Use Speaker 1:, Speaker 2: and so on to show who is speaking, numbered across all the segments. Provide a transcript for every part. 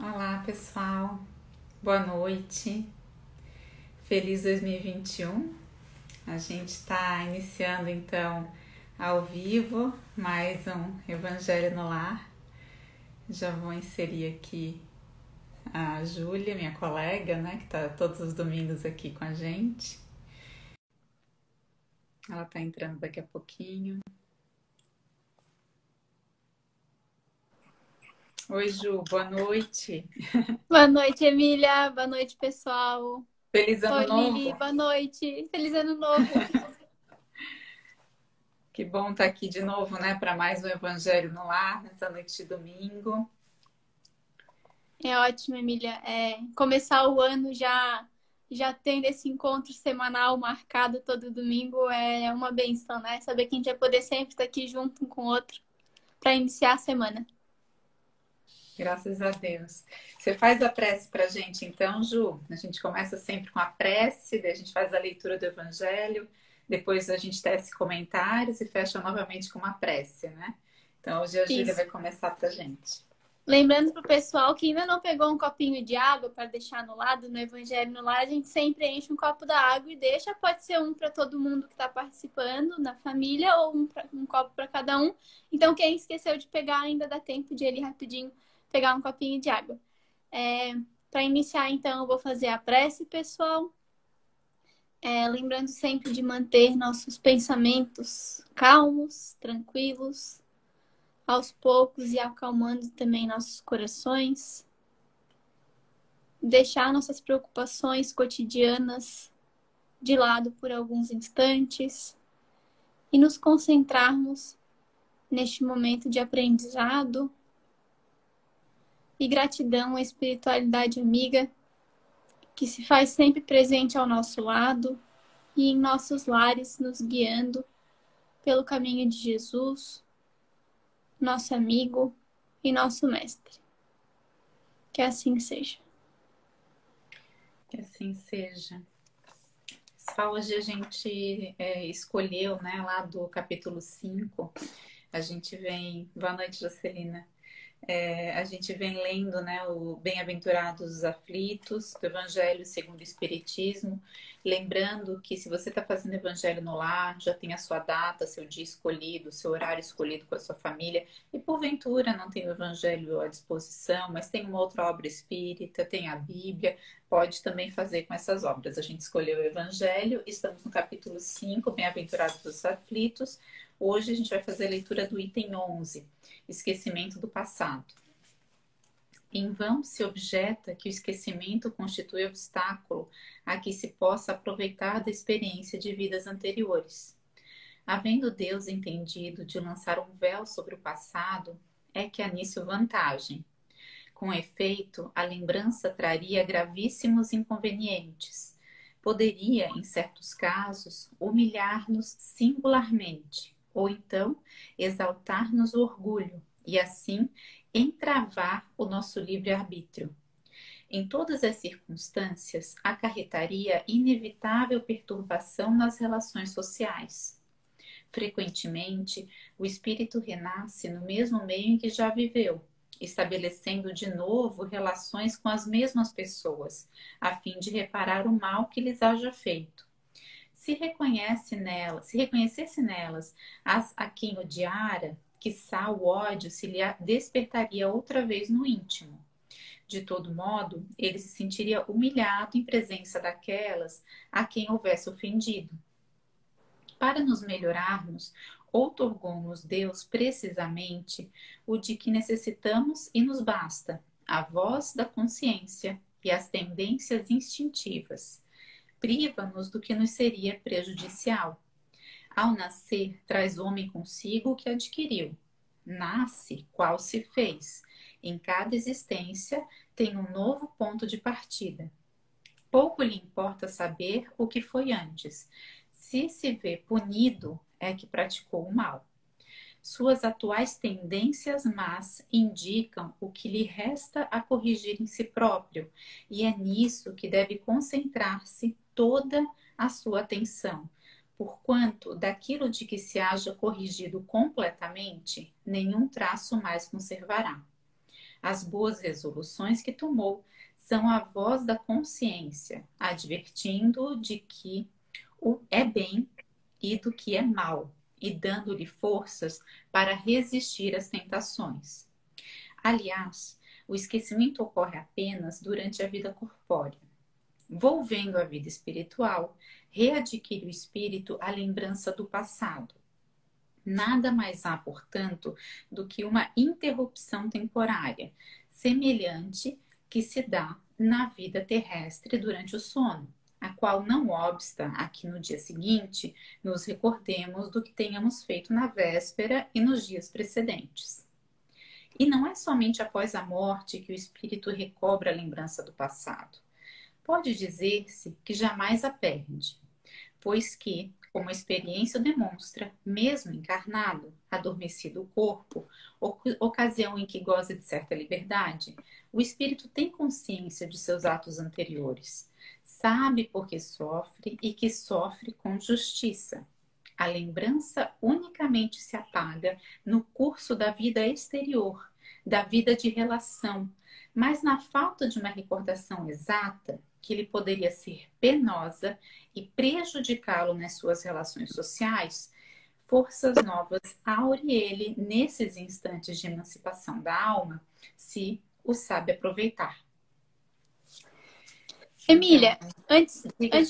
Speaker 1: Olá, pessoal. Boa noite. Feliz 2021. A gente está iniciando então ao vivo mais um Evangelho no Lar. Já vou inserir aqui a Júlia, minha colega, né, que está todos os domingos aqui com a gente. Ela está entrando daqui a pouquinho. Oi, Ju, boa noite.
Speaker 2: Boa noite, Emília. Boa noite, pessoal.
Speaker 1: Feliz Ano
Speaker 2: Oi, Lili.
Speaker 1: Novo.
Speaker 2: Boa noite. Feliz Ano Novo.
Speaker 1: Que bom estar aqui de novo, né, para mais um Evangelho no Lar, nessa noite de domingo.
Speaker 2: É ótimo, Emília. Começar o ano já tendo esse encontro semanal marcado todo domingo é uma benção, né? Saber que a gente vai poder sempre estar aqui junto um com o outro para iniciar a semana.
Speaker 1: Graças a Deus. Você faz a prece para a gente, então, Ju? A gente começa sempre com a prece, daí a gente faz a leitura do Evangelho, depois a gente tece comentários e fecha novamente com uma prece, né? Então, hoje a Júlia
Speaker 2: Isso.
Speaker 1: vai começar para a gente.
Speaker 2: Lembrando para o pessoal que ainda não pegou um copinho de água para deixar no lado, no Evangelho no Lar, a gente sempre enche um copo da água e deixa. Pode ser um para todo mundo que está participando na família ou um copo para cada um. Então, quem esqueceu de pegar, ainda dá tempo de ele rapidinho pegar um copinho de água. Para iniciar, então, eu vou fazer a prece, pessoal. Lembrando sempre de manter nossos pensamentos calmos, tranquilos, aos poucos e acalmando também nossos corações. Deixar nossas preocupações cotidianas de lado por alguns instantes e nos concentrarmos neste momento de aprendizado e gratidão à espiritualidade amiga que se faz sempre presente ao nosso lado e em nossos lares, nos guiando pelo caminho de Jesus, nosso amigo e nosso mestre. Que assim seja.
Speaker 1: Que assim seja. Pessoal, hoje a gente escolheu, né, lá do capítulo 5, a gente vem... Boa noite, Jocelina. A gente vem lendo, né, o Bem-aventurados os aflitos, do Evangelho segundo o Espiritismo, lembrando que se você está fazendo Evangelho no lar, já tem a sua data, seu dia escolhido, seu horário escolhido com a sua família, e porventura não tem o Evangelho à disposição, mas tem uma outra obra espírita, tem a Bíblia, pode também fazer com essas obras. A gente escolheu o Evangelho, estamos no capítulo 5, Bem-aventurados os aflitos. Hoje a gente vai fazer a leitura do item 11, esquecimento do passado. Em vão se objeta que o esquecimento constitui obstáculo a que se possa aproveitar da experiência de vidas anteriores. Havendo Deus entendido de lançar um véu sobre o passado, é que há nisso vantagem. Com efeito, a lembrança traria gravíssimos inconvenientes. Poderia, em certos casos, humilhar-nos singularmente, ou então exaltar-nos o orgulho e, assim, entravar o nosso livre-arbítrio. Em todas as circunstâncias, acarretaria inevitável perturbação nas relações sociais. Frequentemente, o espírito renasce no mesmo meio em que já viveu, estabelecendo de novo relações com as mesmas pessoas, a fim de reparar o mal que lhes haja feito. Se reconhecesse nelas as a quem odiara, quiçá o ódio se lhe despertaria outra vez no íntimo. De todo modo, ele se sentiria humilhado em presença daquelas a quem houvesse ofendido. Para nos melhorarmos, outorgou-nos Deus precisamente o de que necessitamos e nos basta, a voz da consciência e as tendências instintivas. Priva-nos do que nos seria prejudicial. Ao nascer, traz o homem consigo o que adquiriu. Nasce, qual se fez. Em cada existência tem um novo ponto de partida. Pouco lhe importa saber o que foi antes. Se vê punido, é que praticou o mal. Suas atuais tendências más indicam o que lhe resta a corrigir em si próprio, e é nisso que deve concentrar-se toda a sua atenção, porquanto daquilo de que se haja corrigido completamente, nenhum traço mais conservará. As boas resoluções que tomou são a voz da consciência, advertindo de que o é bem e do que é mal, e dando-lhe forças para resistir às tentações. Aliás, o esquecimento ocorre apenas durante a vida corpórea. Volvendo à vida espiritual, readquire o espírito a lembrança do passado. Nada mais há, portanto, do que uma interrupção temporária, semelhante que se dá na vida terrestre durante o sono, a qual não obsta a que no dia seguinte nos recordemos do que tenhamos feito na véspera e nos dias precedentes. E não é somente após a morte que o espírito recobra a lembrança do passado. Pode dizer-se que jamais a perde, pois que, como a experiência demonstra, mesmo encarnado, adormecido o corpo, ocasião em que goza de certa liberdade, o espírito tem consciência de seus atos anteriores, sabe por que sofre e que sofre com justiça. A lembrança unicamente se apaga no curso da vida exterior, da vida de relação, mas na falta de uma recordação exata, que lhe poderia ser penosa e prejudicá-lo nas suas relações sociais, forças novas aure ele nesses instantes de emancipação da alma, se o sabe aproveitar.
Speaker 2: Emília, antes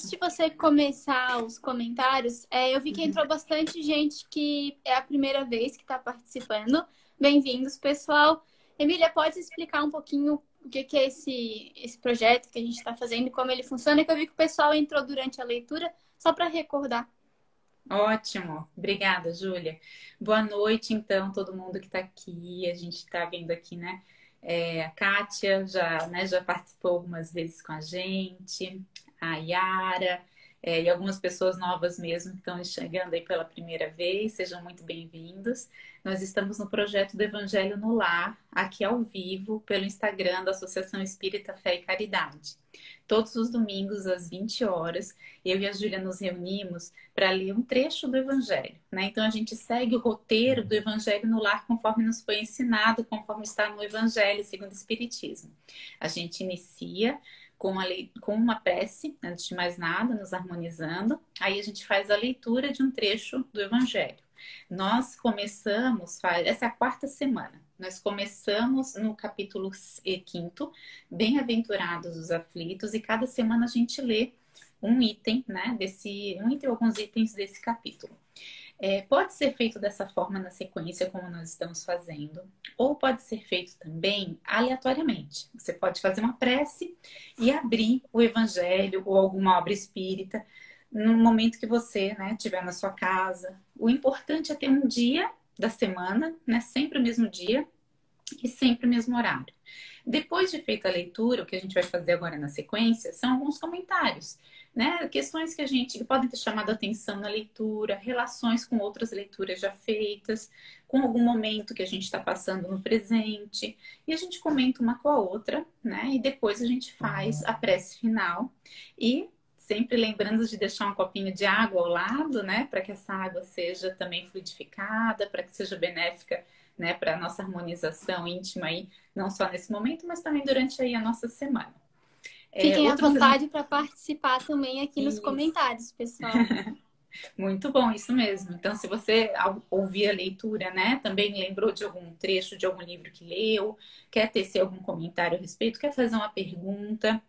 Speaker 2: de você começar os comentários, eu vi que entrou bastante gente que é a primeira vez que está participando. Bem-vindos, pessoal. Emília, pode explicar um pouquinho o que é esse projeto que a gente está fazendo e como ele funciona? Que eu vi que o pessoal entrou durante a leitura, só para recordar.
Speaker 1: Ótimo, obrigada, Júlia. Boa noite, então, todo mundo que está aqui. A gente está vendo aqui, né? A Kátia já participou algumas vezes com a gente, a Yara, e algumas pessoas novas mesmo que estão chegando aí pela primeira vez, sejam muito bem-vindos. Nós estamos no projeto do Evangelho no Lar, aqui ao vivo, pelo Instagram da Associação Espírita Fé e Caridade. Todos os domingos, às 20 horas, eu e a Júlia nos reunimos para ler um trecho do Evangelho, né? Então, a gente segue o roteiro do Evangelho no Lar conforme nos foi ensinado, conforme está no Evangelho segundo o Espiritismo. A gente inicia com uma prece, antes de mais nada, nos harmonizando. Aí a gente faz a leitura de um trecho do Evangelho. Nós começamos, essa é a quarta semana, nós começamos no capítulo 5º, Bem-aventurados os aflitos, e cada semana a gente lê um item, né, alguns itens desse capítulo. Pode ser feito dessa forma na sequência, como nós estamos fazendo, ou pode ser feito também aleatoriamente. Você pode fazer uma prece e abrir o Evangelho ou alguma obra espírita no momento que você, né, estiver na sua casa. O importante é ter um dia da semana, né, sempre o mesmo dia e sempre o mesmo horário. Depois de feita a leitura, o que a gente vai fazer agora na sequência são alguns comentários, né? Questões que podem ter chamado a atenção na leitura, relações com outras leituras já feitas, com algum momento que a gente está passando no presente, e a gente comenta uma com a outra, né? E depois a gente faz a prece final e sempre lembrando de deixar um copinho de água ao lado, né? Para que essa água seja também fluidificada, para que seja benéfica, né, para a nossa harmonização íntima aí, não só nesse momento, mas também durante aí a nossa semana.
Speaker 2: Fiquem à vontade para participar também aqui nos comentários, pessoal.
Speaker 1: Muito bom, isso mesmo. Então, se você ao ouvir a leitura, né, também lembrou de algum trecho de algum livro que leu, quer tecer algum comentário a respeito, quer fazer uma pergunta,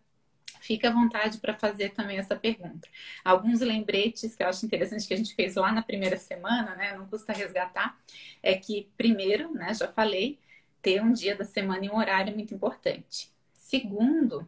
Speaker 1: fica à vontade para fazer também essa pergunta. Alguns lembretes que eu acho interessante que a gente fez lá na primeira semana, né? Não custa resgatar. É que, primeiro, né? Já falei, ter um dia da semana e um horário é muito importante. Segundo,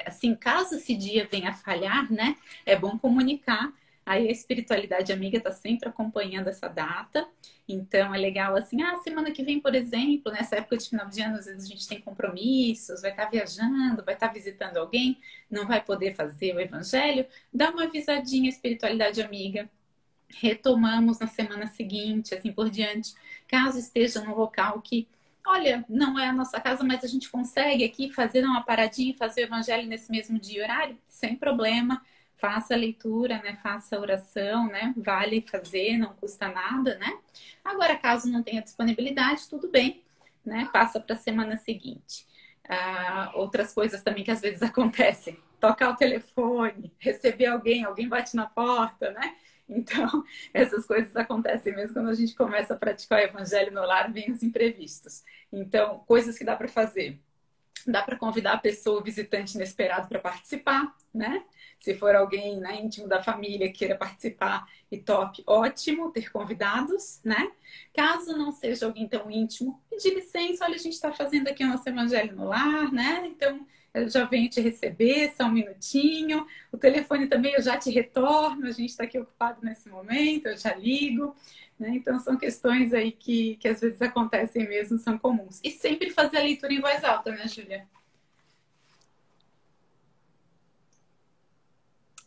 Speaker 1: assim, caso esse dia venha a falhar, né? É bom comunicar. Aí a espiritualidade amiga está sempre acompanhando essa data. Então é legal assim, semana que vem, por exemplo, nessa época de final de ano, às vezes a gente tem compromissos, vai estar viajando, vai estar visitando alguém, não vai poder fazer o evangelho, dá uma avisadinha à espiritualidade amiga. Retomamos na semana seguinte, assim por diante. Caso esteja num local que, olha, não é a nossa casa, mas a gente consegue aqui fazer uma paradinha e fazer o evangelho nesse mesmo dia e horário, sem problema. Faça a leitura, né? Faça a oração, né? Vale fazer, não custa nada, né? Agora, caso não tenha disponibilidade, tudo bem. né? Passa para a semana seguinte. Outras coisas também que às vezes acontecem. Tocar o telefone, receber alguém, alguém bate na porta, né? Então, essas coisas acontecem mesmo quando a gente começa a praticar o evangelho no lar, vem os imprevistos. Então, coisas que dá para fazer. Dá para convidar a pessoa, o visitante inesperado, para participar, né? Se for alguém, né, íntimo da família queira participar e top, ótimo ter convidados, né? Caso não seja alguém tão íntimo, pedir licença, olha, a gente está fazendo aqui o nosso evangelho no lar, né? Então, eu já venho te receber, só um minutinho. O telefone também eu já te retorno, a gente está aqui ocupado nesse momento, eu já ligo. Né? Então, são questões aí que às vezes acontecem mesmo, são comuns. E sempre fazer a leitura em voz alta, né, Júlia?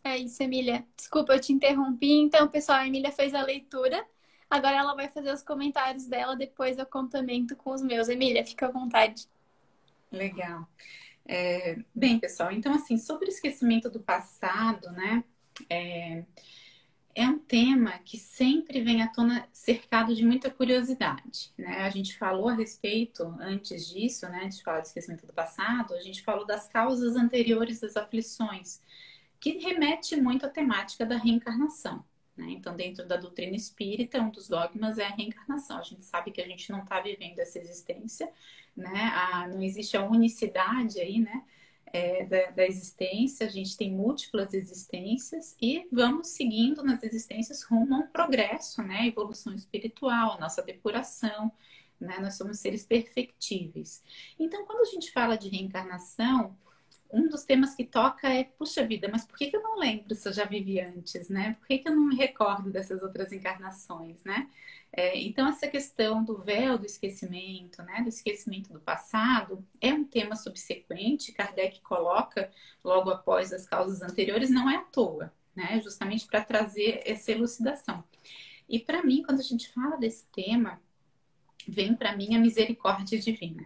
Speaker 2: É isso, Emília. Desculpa, eu te interrompi. Então, pessoal, a Emília fez a leitura. Agora ela vai fazer os comentários dela, depois eu complemento com os meus. Emília, fica à vontade.
Speaker 1: Legal. Bem, pessoal, então, assim, sobre o esquecimento do passado, né? É um tema que sempre vem à tona cercado de muita curiosidade, né? A gente falou a respeito, antes disso, né, de falar do esquecimento do passado, a gente falou das causas anteriores das aflições, que remete muito à temática da reencarnação, né? Então, dentro da doutrina espírita, um dos dogmas é a reencarnação. A gente sabe que a gente não está vivendo essa existência, né? Não existe a unicidade aí, né? Da existência, a gente tem múltiplas existências e vamos seguindo nas existências rumo a um progresso, né? A evolução espiritual, a nossa depuração, né? Nós somos seres perfectíveis. Então, quando a gente fala de reencarnação, um dos temas que toca é, puxa vida, mas por que eu não lembro se eu já vivi antes, né? Por que eu não me recordo dessas outras encarnações, né? Então, essa questão do véu do esquecimento, né? Do esquecimento do passado, é um tema subsequente, Kardec coloca logo após as causas anteriores, não é à toa, né? Justamente para trazer essa elucidação. E para mim, quando a gente fala desse tema, vem para mim a misericórdia divina.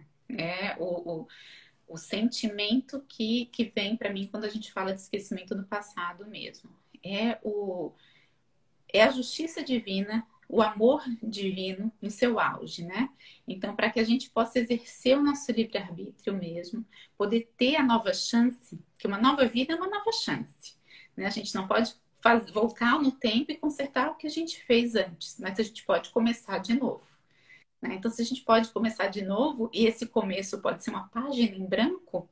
Speaker 1: O sentimento que vem para mim quando a gente fala de esquecimento do passado mesmo. É a justiça divina, o amor divino em seu auge, né? Então, para que a gente possa exercer o nosso livre-arbítrio mesmo, poder ter a nova chance, que uma nova vida é uma nova chance, né? A gente não pode voltar no tempo e consertar o que a gente fez antes, mas a gente pode começar de novo. Então, se a gente pode começar de novo, e esse começo pode ser uma página em branco,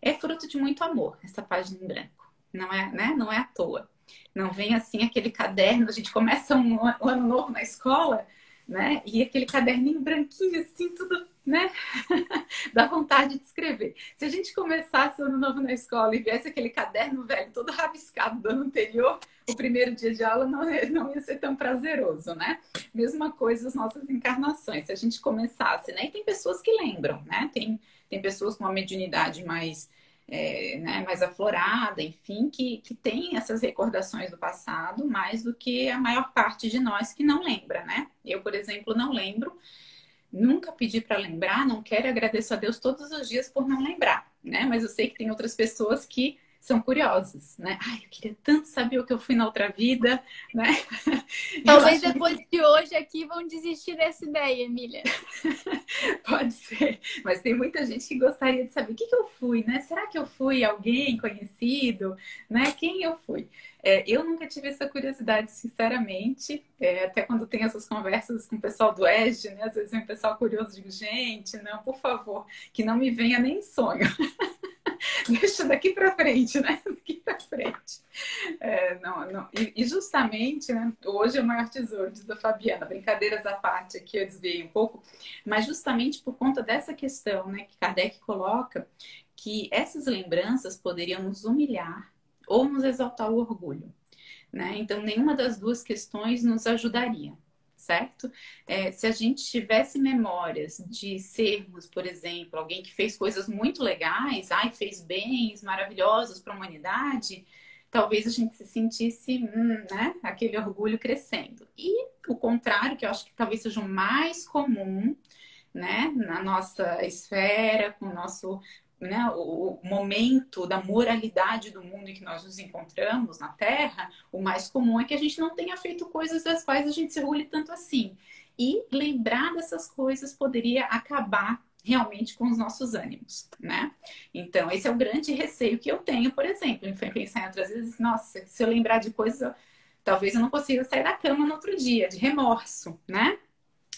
Speaker 1: é fruto de muito amor, essa página em branco. Não é, né? Não é à toa. Não vem assim aquele caderno, a gente começa um ano novo na escola, né? E aquele caderninho branquinho, assim, tudo, né? Dá vontade de escrever. Se a gente começasse o ano novo na escola e viesse aquele caderno velho, todo rabiscado do ano anterior, o primeiro dia de aula não ia ser tão prazeroso, né? Mesma coisa as nossas encarnações. Se a gente começasse, né? E tem pessoas que lembram, né? Tem pessoas com uma mediunidade mais, né, mais aflorada, enfim, que tem essas recordações do passado mais do que a maior parte de nós que não lembra, né? Eu, por exemplo, não lembro, nunca pedi para lembrar, não quero e agradeço a Deus todos os dias por não lembrar, né? Mas eu sei que tem outras pessoas que são curiosas, né? Ai, eu queria tanto saber o que eu fui na outra vida, né?
Speaker 2: Talvez depois de hoje aqui vão desistir dessa ideia, Emília.
Speaker 1: Pode ser, mas tem muita gente que gostaria de saber o que eu fui, né? Será que eu fui alguém conhecido, né? Quem eu fui? Eu nunca tive essa curiosidade, sinceramente, até quando tem essas conversas com o pessoal do ESG, né? Às vezes vem um pessoal curioso, digo, gente, não, por favor, que não me venha nem em sonho. Deixa daqui para frente, né? Daqui para frente. Não. E justamente, né? Hoje é o maior tesouro, diz a Fabiana. Brincadeiras à parte aqui, eu desviei um pouco, mas justamente por conta dessa questão, né, que Kardec coloca, que essas lembranças poderiam nos humilhar ou nos exaltar o orgulho, né? Então, nenhuma das duas questões nos ajudaria. Certo? Se a gente tivesse memórias de sermos, por exemplo, alguém que fez coisas muito legais, fez bens maravilhosos para a humanidade, talvez a gente se sentisse, né, aquele orgulho crescendo. E o contrário, que eu acho que talvez seja o mais comum, né, na nossa esfera, com o nosso, né, o momento da moralidade do mundo em que nós nos encontramos na Terra, o mais comum é que a gente não tenha feito coisas das quais a gente se orgulhe tanto assim. e lembrar dessas coisas poderia acabar realmente com os nossos ânimos, né? Então, esse é o grande receio que eu tenho, por exemplo, em pensar em outras vezes, nossa, se eu lembrar de coisas, talvez eu não consiga sair da cama no outro dia, de remorso, né?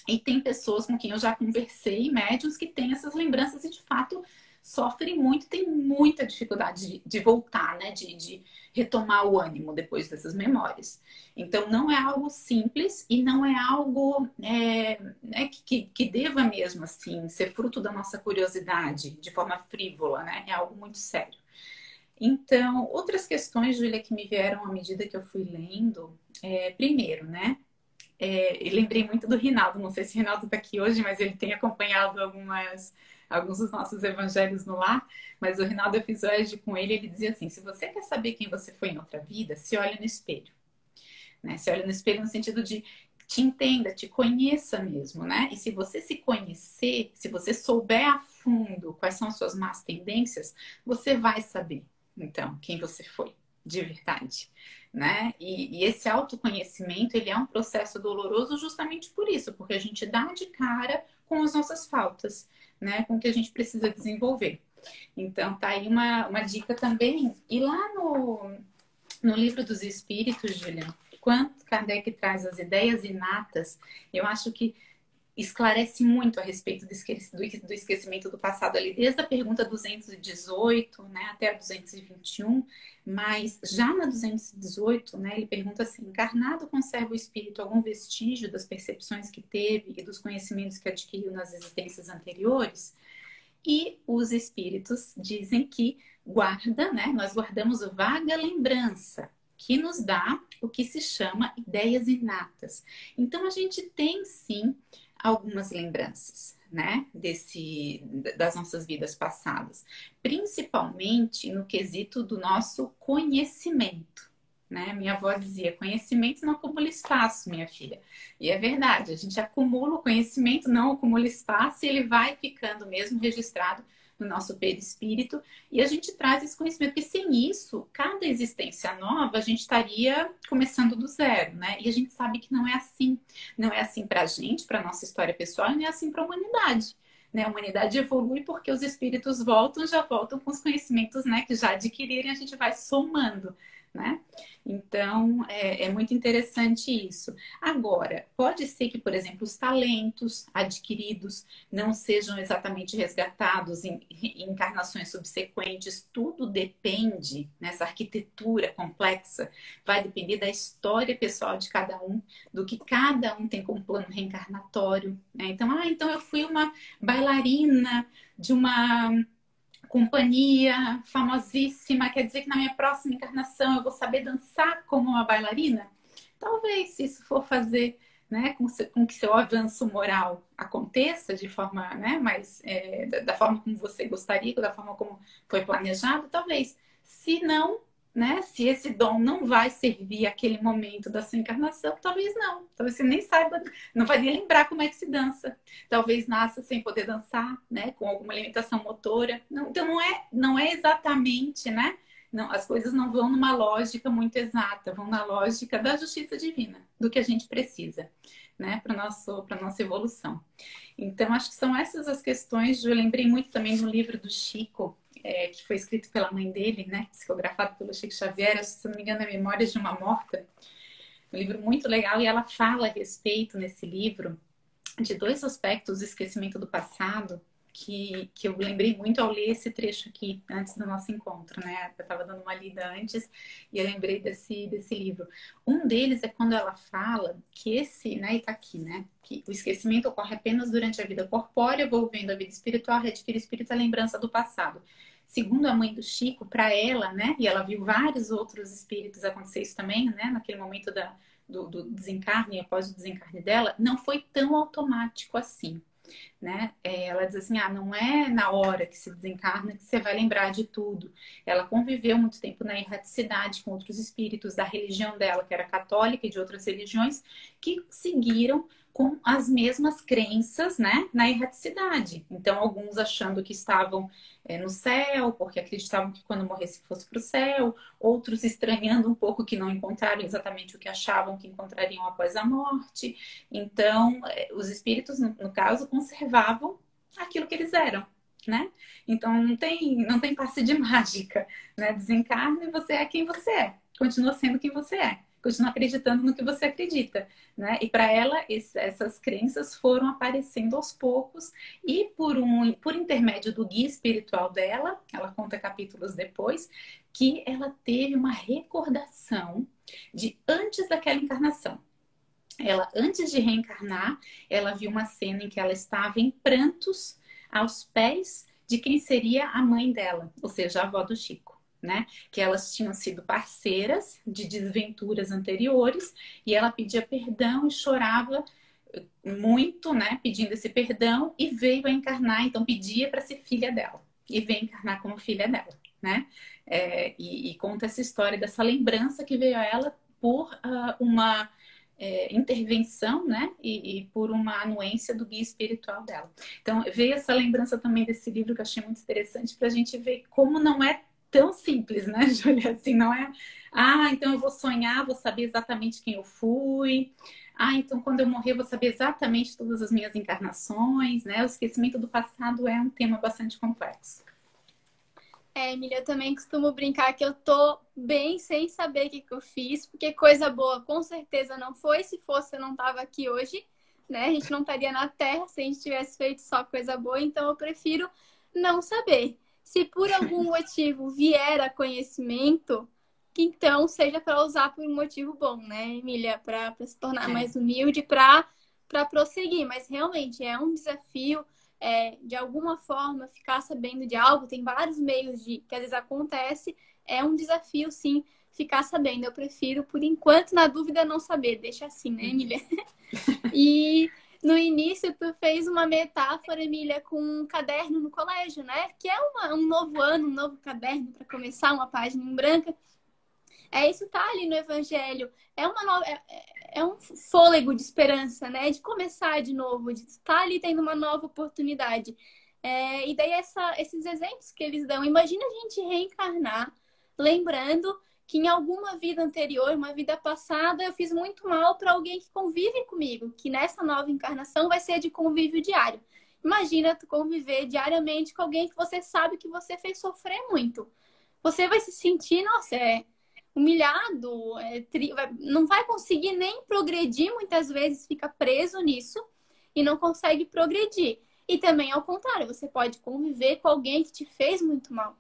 Speaker 1: E tem pessoas com quem eu já conversei, médiuns, que têm essas lembranças e de fato sofrem muito, tem muita dificuldade de voltar, né? De retomar o ânimo depois dessas memórias. Então não é algo simples e não é algo né, que deva mesmo assim ser fruto da nossa curiosidade de forma frívola, né? É algo muito sério. Então, outras questões, Júlia, que me vieram à medida que eu fui lendo, primeiro, né? Eu lembrei muito do Rinaldo, não sei se o Rinaldo está aqui hoje, mas ele tem acompanhado alguns dos nossos evangelhos no lar. Mas o Rinaldo, eu fiz hoje com ele, ele dizia assim: se você quer saber quem você foi em outra vida, se olha no espelho. Né? Se olha no espelho no sentido de te entenda, te conheça mesmo, né? E se você se conhecer, se você souber a fundo quais são as suas más tendências, você vai saber, então, quem você foi de verdade, né? E esse autoconhecimento, ele é um processo doloroso justamente por isso, porque a gente dá de cara com as nossas faltas, né? Com o que a gente precisa desenvolver. Então, tá aí uma dica também. E lá no Livro dos Espíritos, Juliana, quando Kardec traz as ideias inatas, eu acho que esclarece muito a respeito do esquecimento do passado ali, desde a pergunta 218, né, até a 221, mas já na 218, né, ele pergunta assim: encarnado conserva o espírito algum vestígio das percepções que teve e dos conhecimentos que adquiriu nas existências anteriores? E os espíritos dizem que guarda, né, nós guardamos vaga lembrança, que nos dá o que se chama ideias inatas. Então a gente tem sim algumas lembranças, né, das nossas vidas passadas, principalmente no quesito do nosso conhecimento, né? Minha avó dizia: conhecimento não acumula espaço, minha filha. E é verdade, a gente acumula o conhecimento, não acumula espaço, e ele vai ficando mesmo registrado no nosso perispírito, e a gente traz esse conhecimento, porque sem isso, cada existência nova, a gente estaria começando do zero, né? E a gente sabe que não é assim. Não é assim para a gente, para a nossa história pessoal, e não é assim para a humanidade. Né? A humanidade evolui porque os espíritos já voltam com os conhecimentos, né, que já adquirirem, a gente vai somando, né? Então, é muito interessante isso. Agora, pode ser que, por exemplo, os talentos adquiridos não sejam exatamente resgatados em encarnações subsequentes. Tudo depende, nessa arquitetura complexa, vai depender da história pessoal de cada um, do que cada um tem como plano reencarnatório, né? Então eu fui uma bailarina de uma companhia famosíssima, quer dizer que na minha próxima encarnação eu vou saber dançar como uma bailarina? Talvez, se isso for fazer, né, com que seu avanço moral aconteça de forma, né, mais da forma como você gostaria, da forma como foi planejado, talvez. Se não, né, se esse dom não vai servir aquele momento da sua encarnação, talvez não. Talvez você nem saiba, não vai nem lembrar como é que se dança. Talvez nasça sem poder dançar, né, com alguma limitação motora. Não, então não é exatamente, né? Não, as coisas não vão numa lógica muito exata, vão na lógica da justiça divina, do que a gente precisa, né, para nossa evolução. Então, acho que são essas as questões. Eu lembrei muito também do livro do Chico, que foi escrito pela mãe dele, né, psicografado pelo Chico Xavier, se não me engano, é Memórias de uma Morta. Um livro muito legal, e ela fala a respeito, nesse livro, de dois aspectos do esquecimento do passado, que eu lembrei muito ao ler esse trecho aqui, antes do nosso encontro, né? Eu estava dando uma lida antes e eu lembrei desse livro. Um deles é quando ela fala que né, e tá aqui, né? Que o esquecimento ocorre apenas durante a vida corpórea, envolvendo a vida espiritual, readquire o espírito a lembrança do passado. Segundo a mãe do Chico, para ela, né? E ela viu vários outros espíritos acontecer isso também, né? Naquele momento do desencarne, após o desencarne dela, não foi tão automático assim. né? Ela diz assim, não é na hora que se desencarna que você vai lembrar de tudo. Ela conviveu muito tempo na erraticidade com outros espíritos da religião dela, que era católica, e de outras religiões, que seguiram com as mesmas crenças, né, na erraticidade. Então, alguns achando que estavam no céu, porque acreditavam que quando morresse fosse para o céu, outros estranhando um pouco que não encontraram exatamente o que achavam que encontrariam após a morte. Então, os espíritos, no caso, conservavam aquilo que eles eram, né? Então, não tem passe de mágica, né? Desencarna e você é quem você é. Continua sendo quem você é. Continua acreditando no que você acredita, né? E para ela, essas crenças foram aparecendo aos poucos e por intermédio do guia espiritual dela, ela conta capítulos depois, que ela teve uma recordação de antes daquela encarnação. Ela, antes de reencarnar, ela viu uma cena em que ela estava em prantos aos pés de quem seria a mãe dela, ou seja, a avó do Chico, né? Que elas tinham sido parceiras de desventuras anteriores e ela pedia perdão e chorava muito, né? Pedindo esse perdão e veio a encarnar, então pedia para ser filha dela e veio encarnar como filha dela, né? E conta essa história dessa lembrança que veio a ela por uma intervenção, né? E por uma anuência do guia espiritual dela. Então, veio essa lembrança também desse livro que eu achei muito interessante para a gente ver como não é tão simples, né, Júlia? Assim, não é, então eu vou sonhar, vou saber exatamente quem eu fui. Então quando eu morrer, eu vou saber exatamente todas as minhas encarnações, né? O esquecimento do passado é um tema bastante complexo.
Speaker 2: Emília, eu também costumo brincar que eu tô bem sem saber o que eu fiz, porque coisa boa com certeza não foi. Se fosse, eu não tava aqui hoje, né? A gente não estaria na Terra se a gente tivesse feito só coisa boa, então eu prefiro não saber. Se por algum motivo vier a conhecimento, que então seja para usar por um motivo bom, né, Emília? Para se tornar mais humilde, para prosseguir. Mas realmente é um desafio. De alguma forma, ficar sabendo de algo, tem vários meios que às vezes acontece, é um desafio, sim, ficar sabendo. Eu prefiro, por enquanto, na dúvida, não saber. Deixa assim, né, Emília? E no início, tu fez uma metáfora, Emília, com um caderno no colégio, né? Que é um novo ano, um novo caderno para começar, uma página em branca. Isso tá ali no Evangelho. É um fôlego de esperança, né? De começar de novo, de estar ali tendo uma nova oportunidade. E daí esses exemplos que eles dão. Imagina a gente reencarnar, lembrando que em alguma vida anterior, uma vida passada, eu fiz muito mal para alguém que convive comigo, que nessa nova encarnação vai ser de convívio diário. Imagina tu conviver diariamente com alguém que você sabe que você fez sofrer muito. Você vai se sentir, nossa, humilhado, não vai conseguir nem progredir, muitas vezes fica preso nisso e não consegue progredir. E também ao contrário, você pode conviver com alguém que te fez muito mal.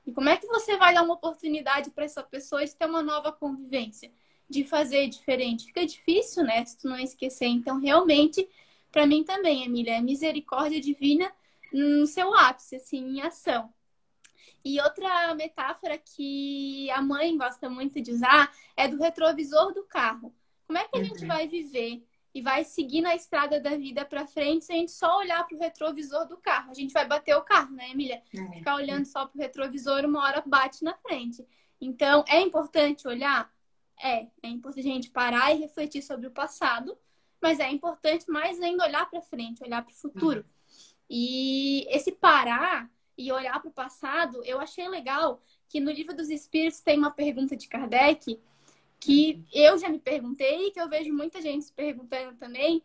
Speaker 2: E como é que você vai dar uma oportunidade para essa pessoa de ter uma nova convivência, de fazer diferente? Fica difícil, né, se tu não esquecer. Então, realmente, para mim também, Emília, é misericórdia divina no seu ápice, assim, em ação. E outra metáfora que a mãe gosta muito de usar é do retrovisor do carro. Como é que a gente vai viver e vai seguir na estrada da vida para frente se a gente só olhar para o retrovisor do carro? A gente vai bater o carro, né, Emília? Ficar olhando só para o retrovisor, uma hora bate na frente. Então, é importante olhar? É importante a gente parar e refletir sobre o passado, mas é importante mais ainda olhar para frente, olhar para o futuro. E esse parar e olhar para o passado, eu achei legal que no Livro dos Espíritos tem uma pergunta de Kardec que eu já me perguntei e que eu vejo muita gente se perguntando também,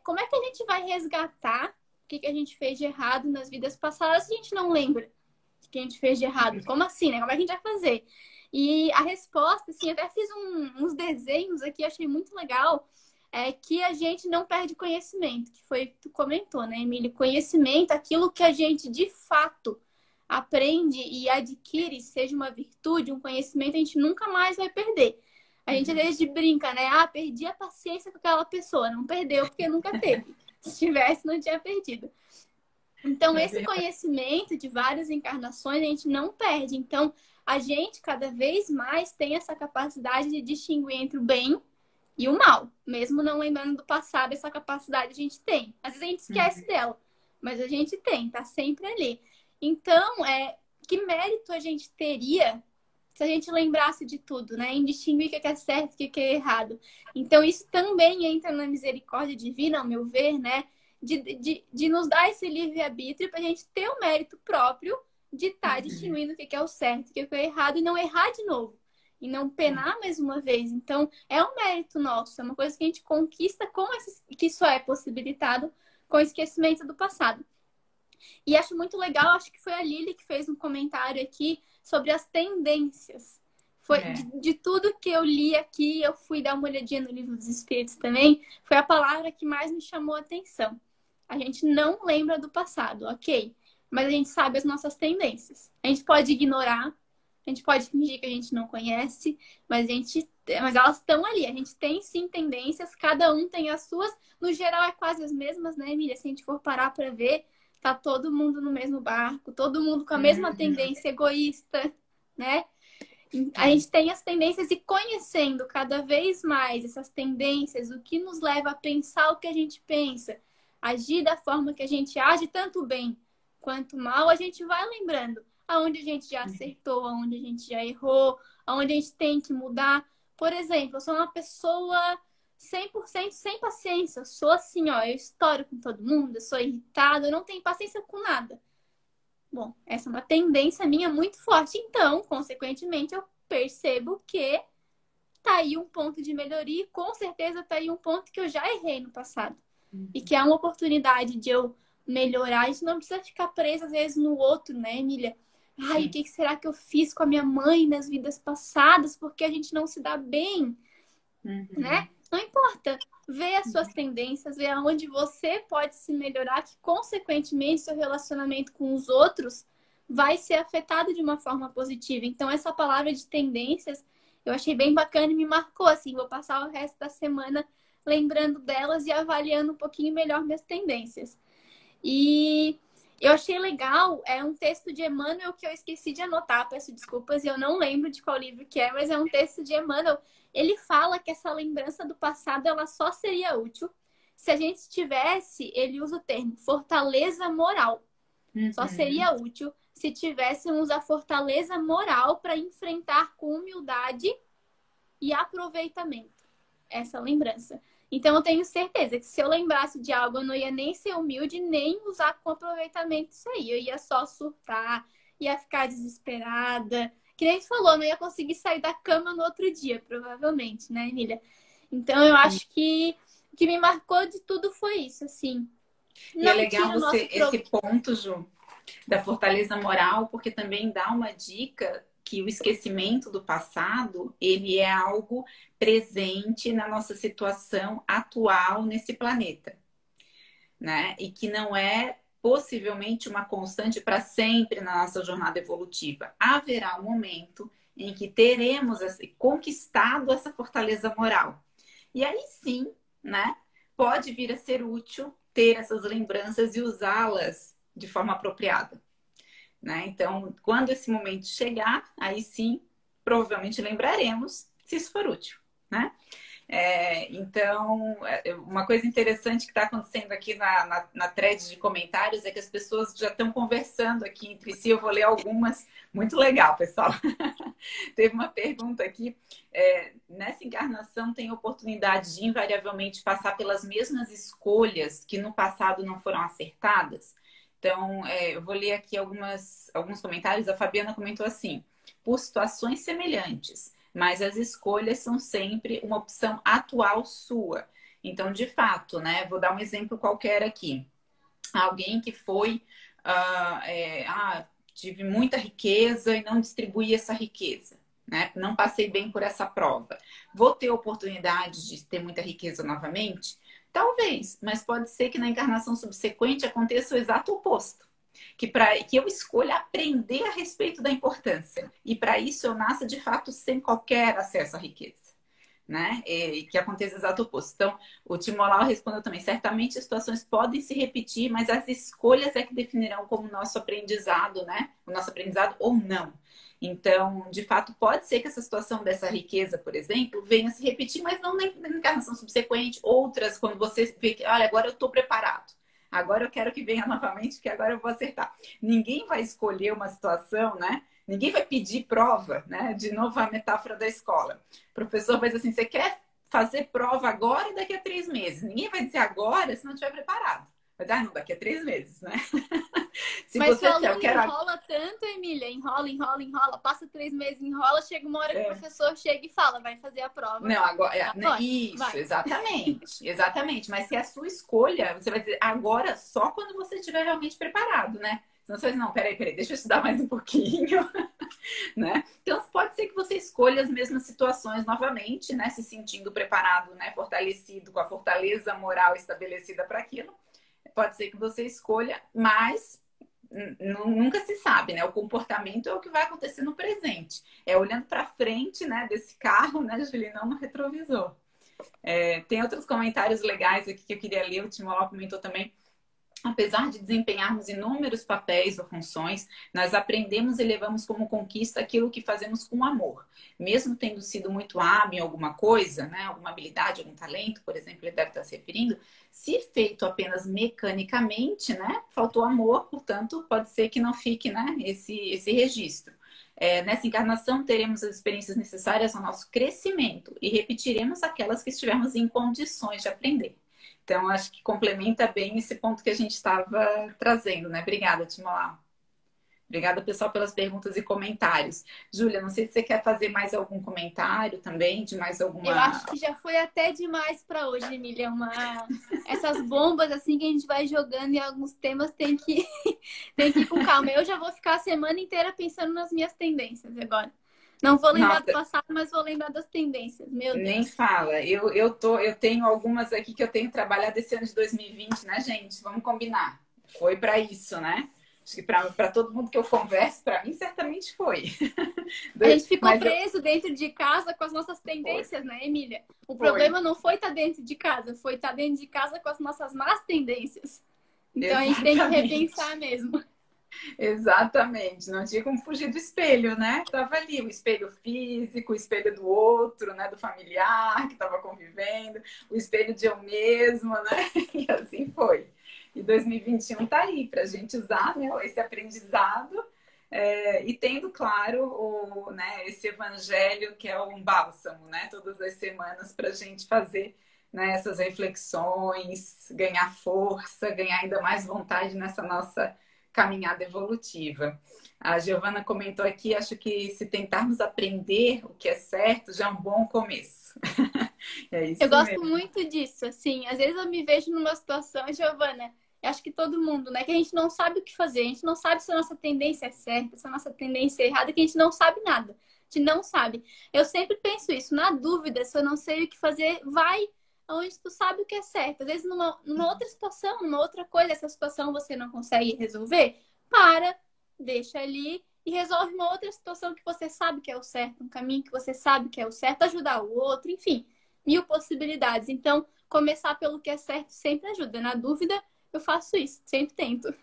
Speaker 2: como é que a gente vai resgatar o que a gente fez de errado nas vidas passadas se a gente não lembra o que a gente fez de errado? Como assim, né? Como é que a gente vai fazer? E a resposta, assim, até fiz uns desenhos aqui, achei muito legal, que a gente não perde conhecimento, que foi o que tu comentou, né, Emília? Conhecimento, aquilo que a gente de fato aprende e adquire, seja uma virtude, um conhecimento, a gente nunca mais vai perder. A gente às vezes brinca, né? Perdi a paciência com aquela pessoa. Não perdeu porque nunca teve. Se tivesse, não tinha perdido. Então, esse conhecimento de várias encarnações a gente não perde. Então, a gente cada vez mais tem essa capacidade de distinguir entre o bem e o mal. Mesmo não lembrando do passado, essa capacidade a gente tem. Às vezes a gente esquece dela, mas a gente tem, tá sempre ali. Então, que mérito a gente teria se a gente lembrasse de tudo, né? Em distinguir o que é certo e o que é errado. Então, isso também entra na misericórdia divina, ao meu ver, né? De nos dar esse livre-arbítrio para a gente ter o mérito próprio de estar distinguindo o que é o certo e o que é o errado e não errar de novo. E não penar mais uma vez. Então, é um mérito nosso. É uma coisa que a gente conquista que só é possibilitado com o esquecimento do passado. E acho muito legal, acho que foi a Lili que fez um comentário aqui sobre as tendências. Foi de tudo que eu li aqui, eu fui dar uma olhadinha no Livro dos Espíritos também, foi a palavra que mais me chamou a atenção. A gente não lembra do passado, ok? Mas a gente sabe as nossas tendências. A gente pode ignorar, a gente pode fingir que a gente não conhece, mas elas estão ali. A gente tem sim tendências, cada um tem as suas. No geral é quase as mesmas, né, Emília? Se a gente for parar para ver, tá todo mundo no mesmo barco, todo mundo com a mesma tendência egoísta, né? A gente tem as tendências e conhecendo cada vez mais essas tendências, o que nos leva a pensar o que a gente pensa, agir da forma que a gente age, tanto bem quanto mal, a gente vai lembrando aonde a gente já acertou, aonde a gente já errou, aonde a gente tem que mudar. Por exemplo, eu sou uma pessoa 100% sem paciência. Eu sou assim, ó, eu estouro com todo mundo, eu sou irritada, eu não tenho paciência com nada. Bom, essa é uma tendência minha muito forte. Então, consequentemente, eu percebo que tá aí um ponto de melhoria e com certeza tá aí um ponto que eu já errei no passado. E que é uma oportunidade de eu melhorar. A gente não precisa ficar presa, às vezes, no outro, né, Emília? Ai, o que será que eu fiz com a minha mãe nas vidas passadas? Porque a gente não se dá bem, né? Não importa. Vê as suas tendências, vê aonde você pode se melhorar, que, consequentemente, seu relacionamento com os outros vai ser afetado de uma forma positiva. Então, essa palavra de tendências, eu achei bem bacana e me marcou, assim. Vou passar o resto da semana lembrando delas e avaliando um pouquinho melhor minhas tendências. E eu achei legal, é um texto de Emmanuel que eu esqueci de anotar, peço desculpas, eu não lembro de qual livro que é, mas é um texto de Emmanuel. Ele fala que essa lembrança do passado, ela só seria útil se a gente tivesse, ele usa o termo, fortaleza moral. Só seria útil se tivéssemos a fortaleza moral para enfrentar com humildade e aproveitamento essa lembrança. Então, eu tenho certeza que se eu lembrasse de algo, eu não ia nem ser humilde, nem usar com aproveitamento isso aí. Eu ia só surtar, ia ficar desesperada. Que nem a gente falou, não ia conseguir sair da cama no outro dia, provavelmente, né, Emília? Então, eu acho que o que me marcou de tudo foi isso, assim.
Speaker 1: E é legal esse ponto, Ju, da fortaleza moral, porque também dá uma dica que o esquecimento do passado, ele é algo presente na nossa situação atual nesse planeta, né? E que não é possivelmente uma constante para sempre na nossa jornada evolutiva. Haverá um momento em que teremos conquistado essa fortaleza moral. E aí sim, né? Pode vir a ser útil ter essas lembranças e usá-las de forma apropriada. Né? Então, quando esse momento chegar, aí sim, provavelmente lembraremos se isso for útil, né? Então, uma coisa interessante que está acontecendo aqui na thread de comentários é que as pessoas já estão conversando aqui entre si. Eu vou ler algumas. Muito legal, pessoal. Teve uma pergunta aqui. Nessa encarnação, tem oportunidade de invariavelmente passar pelas mesmas escolhas que no passado não foram acertadas? Então, eu vou ler aqui alguns comentários. A Fabiana comentou assim: por situações semelhantes, mas as escolhas são sempre uma opção atual sua. Então, de fato, né? Vou dar um exemplo qualquer aqui. Alguém que foi, tive muita riqueza e não distribuí essa riqueza, né? Não passei bem por essa prova. Vou ter oportunidade de ter muita riqueza novamente? Talvez, mas pode ser que na encarnação subsequente aconteça o exato oposto. Que eu escolha aprender a respeito da importância. E para isso eu nasça, de fato, sem qualquer acesso à riqueza. Né? E que aconteça o exato oposto. Então, o Timolau respondeu também: certamente as situações podem se repetir, mas as escolhas é que definirão como nosso aprendizado, né? O nosso aprendizado ou não. Então, de fato, pode ser que essa situação dessa riqueza, por exemplo, venha a se repetir, mas não na encarnação subsequente. Outras, quando você vê que, olha, agora eu estou preparado. agora eu quero que venha novamente, que agora eu vou acertar. Ninguém vai escolher uma situação, né? Ninguém vai pedir prova, né? De novo a metáfora da escola. O professor vai dizer assim, você quer fazer prova agora ou daqui a 3 meses? Ninguém vai dizer agora se não estiver preparado. Mas, não, daqui a 3 meses, né? Se
Speaker 2: Mas se
Speaker 1: você
Speaker 2: o
Speaker 1: disser, eu
Speaker 2: aluno
Speaker 1: quero...
Speaker 2: enrola tanto, Emília, enrola, enrola, enrola, passa 3 meses, enrola, chega uma hora que o
Speaker 1: É,
Speaker 2: professor chega e fala, vai fazer a prova.
Speaker 1: não, agora, né,
Speaker 2: Agora,
Speaker 1: isso,
Speaker 2: vai.
Speaker 1: exatamente, exatamente. Mas se é a sua escolha, você vai dizer agora só quando você estiver realmente preparado, né? Senão você vai dizer, não, peraí, deixa eu estudar mais um pouquinho, né? Então pode ser que você escolha as mesmas situações novamente, né? Se sentindo preparado, né? Fortalecido, com a fortaleza moral estabelecida para aquilo. Pode ser que você escolha, mas nunca se sabe, né? O comportamento é o que vai acontecer no presente. É olhando para frente, né, desse carro, né, Julie, não no retrovisor. Tem outros comentários legais aqui que eu queria ler. O Timó comentou também. Apesar de desempenharmos inúmeros papéis ou funções, nós aprendemos e levamos como conquista aquilo que fazemos com amor. Mesmo tendo sido muito hábil em alguma coisa, né, alguma habilidade, algum talento, por exemplo, ele deve estar se referindo, se feito apenas mecanicamente, né, faltou amor, portanto, pode ser que não fique, né, esse registro. Nessa encarnação, teremos as experiências necessárias ao nosso crescimento e repetiremos aquelas que estivermos em condições de aprender. Então, acho que complementa bem esse ponto que a gente estava trazendo, né? Obrigada, Timoá. Obrigada, pessoal, pelas perguntas e comentários. Júlia, não sei se você quer fazer mais algum comentário também, de mais
Speaker 2: Eu
Speaker 1: alguma...
Speaker 2: acho que já foi até demais para hoje, Emília. Essas bombas assim que a gente vai jogando em alguns temas tem que ir com calma. Eu já vou ficar a semana inteira pensando nas minhas tendências agora. Não vou lembrar do
Speaker 1: Nossa,
Speaker 2: passado, mas vou lembrar das tendências. Meu
Speaker 1: nem
Speaker 2: Deus.
Speaker 1: fala. Eu tenho algumas aqui que eu tenho trabalhado esse ano de 2020, né, gente? Vamos combinar. Foi para isso, né? Acho que para todo mundo que eu converso, para mim certamente foi.
Speaker 2: A gente ficou
Speaker 1: Mas eu
Speaker 2: preso dentro de casa com as nossas
Speaker 1: foi,
Speaker 2: tendências, né, Emília? O
Speaker 1: foi.
Speaker 2: problema não foi estar dentro de casa, foi estar dentro de casa com as nossas más tendências. Então a gente tem que
Speaker 1: Exatamente.
Speaker 2: repensar mesmo.
Speaker 1: Exatamente, não tinha como fugir do espelho, né? Tava ali o espelho físico, o espelho do outro, né? Do familiar que estava convivendo, o espelho de eu mesma, né? E assim foi. E 2021 tá aí para a gente usar, né, esse aprendizado e tendo, claro, né, esse evangelho que é um bálsamo, né? Todas as semanas para a gente fazer, né, essas reflexões, ganhar força, ganhar ainda mais vontade nessa nossa caminhada evolutiva. A Giovana comentou aqui, acho que se tentarmos aprender o que é certo, já é um bom começo. É
Speaker 2: Eu
Speaker 1: isso
Speaker 2: gosto
Speaker 1: mesmo.
Speaker 2: muito disso, assim. Às vezes eu me vejo numa situação, Giovana, eu acho que todo mundo, né? Que a gente não sabe o que fazer, a gente não sabe se a nossa tendência é certa, se a nossa tendência é errada, que a gente não sabe nada. A gente não sabe. Eu sempre penso isso, na dúvida, se eu não sei o que fazer, vai onde tu sabe o que é certo. Às vezes, numa outra situação, numa outra coisa, essa situação você não consegue resolver, para, deixa ali e resolve uma outra situação que você sabe que é o certo, um caminho que você sabe que é o certo, ajudar o outro, enfim, mil possibilidades. Então, começar pelo que é certo sempre ajuda. Na dúvida, eu faço isso, sempre tento.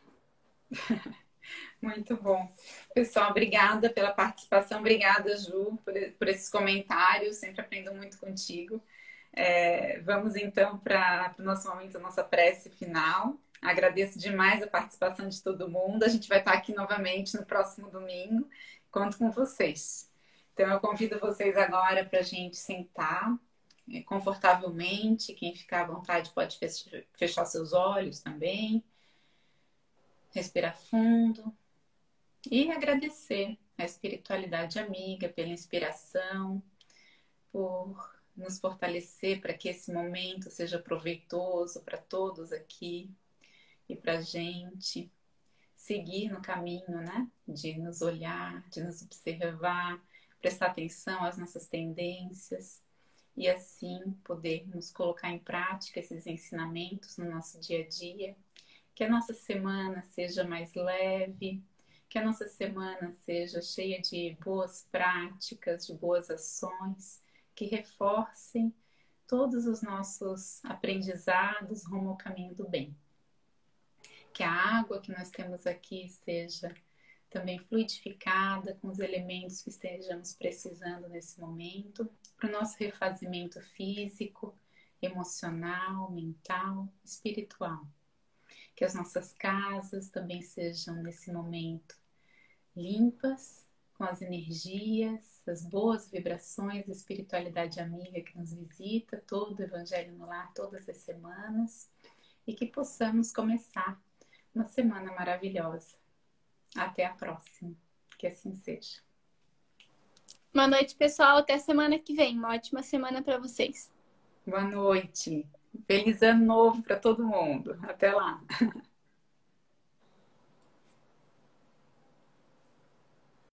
Speaker 1: Muito bom. Pessoal, obrigada pela participação. Obrigada, Ju, por esses comentários. Sempre aprendo muito contigo. Vamos então para o nosso momento, a nossa prece final. Agradeço demais a participação de todo mundo. A gente vai estar aqui novamente no próximo domingo. Conto com vocês. Então, eu convido vocês agora para a gente sentar confortavelmente. Quem ficar à vontade pode fechar seus olhos também. Respirar fundo e agradecer a espiritualidade amiga pela inspiração, por nos fortalecer para que esse momento seja proveitoso para todos aqui e para a gente seguir no caminho, né? De nos olhar, de nos observar, prestar atenção às nossas tendências e assim podermos colocar em prática esses ensinamentos no nosso dia a dia. Que a nossa semana seja mais leve, que a nossa semana seja cheia de boas práticas, de boas ações, que reforcem todos os nossos aprendizados rumo ao caminho do bem. Que a água que nós temos aqui esteja também fluidificada com os elementos que estejamos precisando nesse momento, para o nosso refazimento físico, emocional, mental, espiritual. Que as nossas casas também sejam, nesse momento, limpas, com as energias, as boas vibrações da espiritualidade amiga que nos visita, todo o Evangelho no Lar, todas as semanas, e que possamos começar uma semana maravilhosa. Até a próxima. Que assim seja.
Speaker 2: Boa noite, pessoal. Até semana que vem. Uma ótima semana para vocês.
Speaker 1: Boa noite. Feliz ano novo para todo mundo. Até lá.